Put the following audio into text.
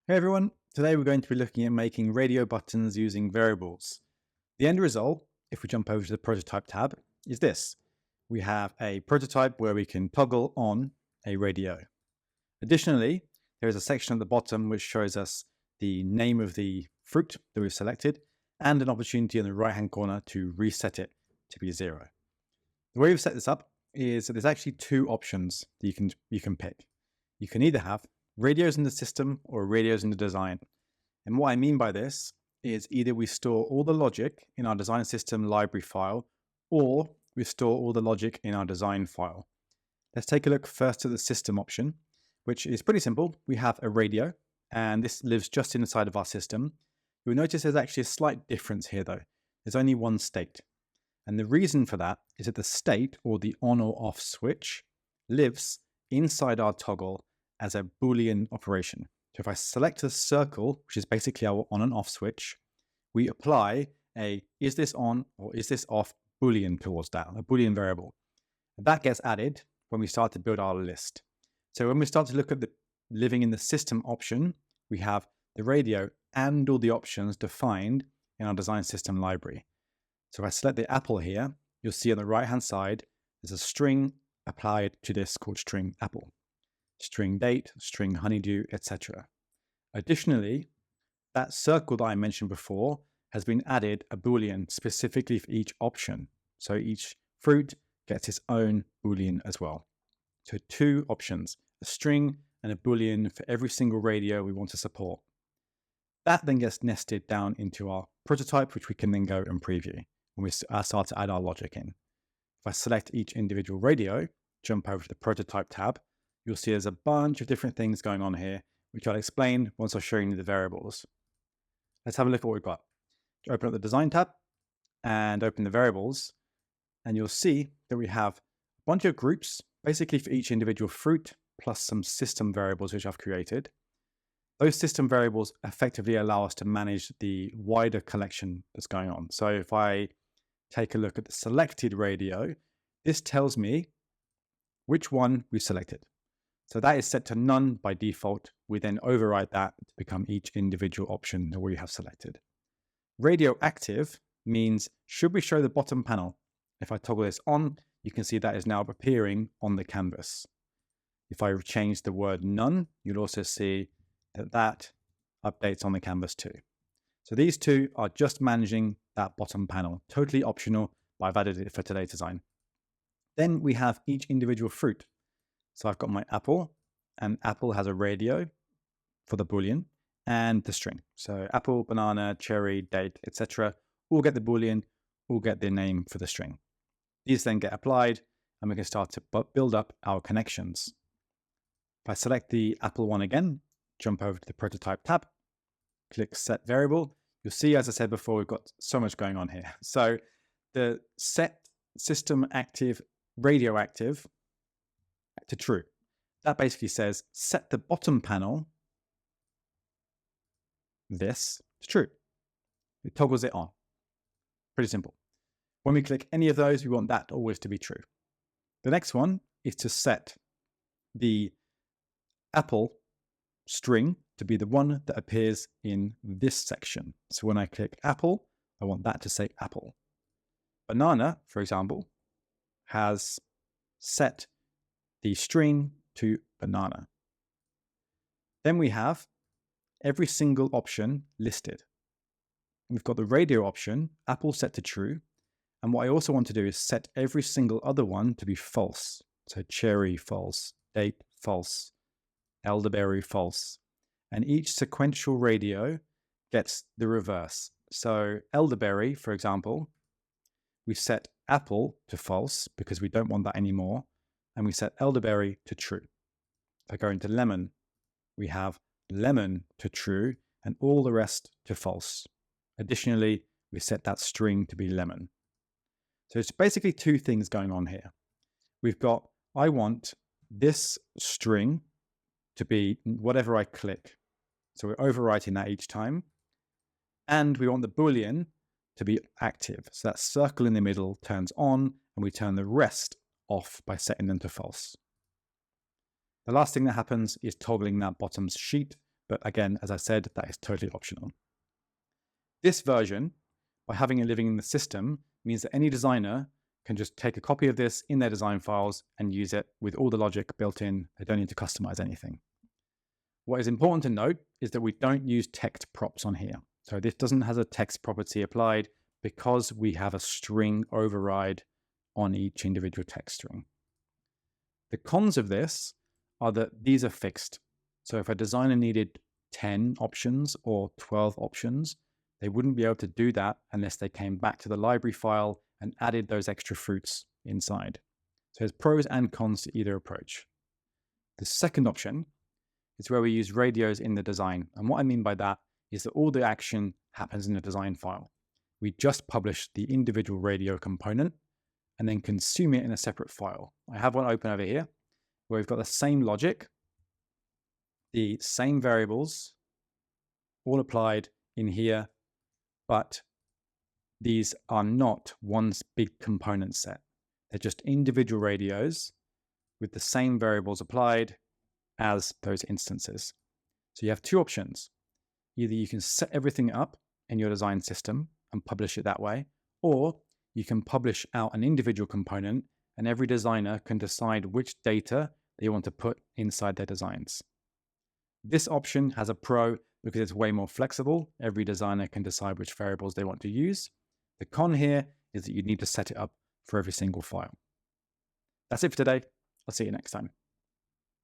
Hey everyone, today we're going to be looking at making radio buttons using variables. The end result, if we jump over to the prototype tab, is this. We have a prototype where we can toggle on a radio. Additionally, there is a section at the bottom which shows us the name of the fruit that we've selected and an opportunity in the right hand corner to reset it to be 0. The way we've set this up is that there's actually two options that you can pick. You can either have radios in the system or radios in the design. And what I mean by this is either we store all the logic in our design system library file, or we store all the logic in our design file. Let's take a look first at the system option, which is pretty simple. We have a radio, and this lives just inside of our system. You'll notice there's actually a slight difference here though. There's only one state. And the reason for that is that the state, or the on or off switch, lives inside our toggle as a Boolean operation. So if I select a circle, which is basically our on and off switch, we apply a is this on or is this off Boolean towards that, a Boolean variable. And that gets added when we start to build our list. So when we start to look at the living in the system option, we have the radio and all the options defined in our design system library. So if I select the apple here, you'll see on the right hand side, there's a string applied to this called string apple. String date, string honeydew, etc. Additionally, that circle that I mentioned before has been added a Boolean specifically for each option. So each fruit gets its own Boolean as well. So two options, a string and a Boolean for every single radio we want to support. That then gets nested down into our prototype, which we can then go and preview when we start to add our logic in. If I select each individual radio, jump over to the prototype tab, you'll see there's a bunch of different things going on here, which I'll explain once I've shown you the variables. Let's have a look at what we've got. Open up the design tab and open the variables, and you'll see that we have a bunch of groups, basically for each individual fruit, plus some system variables which I've created. Those system variables effectively allow us to manage the wider collection that's going on. So if I take a look at the selected radio, this tells me which one we selected. So that is set to none by default. We then override that to become each individual option that we have selected. Radio active means should we show the bottom panel? If I toggle this on, you can see that is now appearing on the canvas. If I change the word none, you'll also see that that updates on the canvas too. So these two are just managing that bottom panel, totally optional, but I've added it for today's design. Then we have each individual fruit. So I've got my apple, and apple has a radio for the Boolean and the string. So apple, banana, cherry, date, etc. all get the Boolean, all get their name for the string. These then get applied, and we can start to build up our connections. If I select the apple one again, jump over to the prototype tab, click set variable, you'll see, as I said before, we've got so much going on here. So the set system active radio active to true. That basically says set the bottom panel this to true. It toggles it on. Pretty simple. When we click any of those, we want that always to be true. The next one is to set the apple string to be the one that appears in this section. So when I click apple, I want that to say apple. Banana, for example, has set the string to banana. Then we have every single option listed. We've got the radio option, apple set to true. And what I also want to do is set every single other one to be false. So cherry, false, date, false, elderberry, false. And each sequential radio gets the reverse. So elderberry, for example, we set apple to false because we don't want that anymore. And we set elderberry to true. If I go into lemon, we have lemon to true and all the rest to false. Additionally, we set that string to be lemon. So it's basically two things going on here. We've got, I want this string to be whatever I click. So we're overwriting that each time. And we want the Boolean to be active. So that circle in the middle turns on, and we turn the rest off by setting them to false. The last thing that happens is toggling that bottom sheet But again, as I said, that is totally optional. This version, by having it living in the system, means that any designer can just take a copy of this in their design files and use it with all the logic built in. They don't need to customize anything. What is important to note is that we don't use text props on here. So this doesn't have a text property applied because we have a string override on each individual text string. The cons of this are that these are fixed. So if a designer needed 10 options or 12 options, they wouldn't be able to do that unless they came back to the library file and added those extra fruits inside. So there's pros and cons to either approach. The second option is where we use radios in the design. And what I mean by that is that all the action happens in the design file. We just publish the individual radio component and then consume it in a separate file. I have one open over here where we've got the same logic, the same variables, all applied in here, but these are not one big component set. They're just individual radios with the same variables applied as those instances. So you have two options. Either you can set everything up in your design system and publish it that way, or you can publish out an individual component and every designer can decide which data they want to put inside their designs. This option has a pro because it's way more flexible. Every designer can decide which variables they want to use. The con here is that you need to set it up for every single file. That's it for today. I'll see you next time.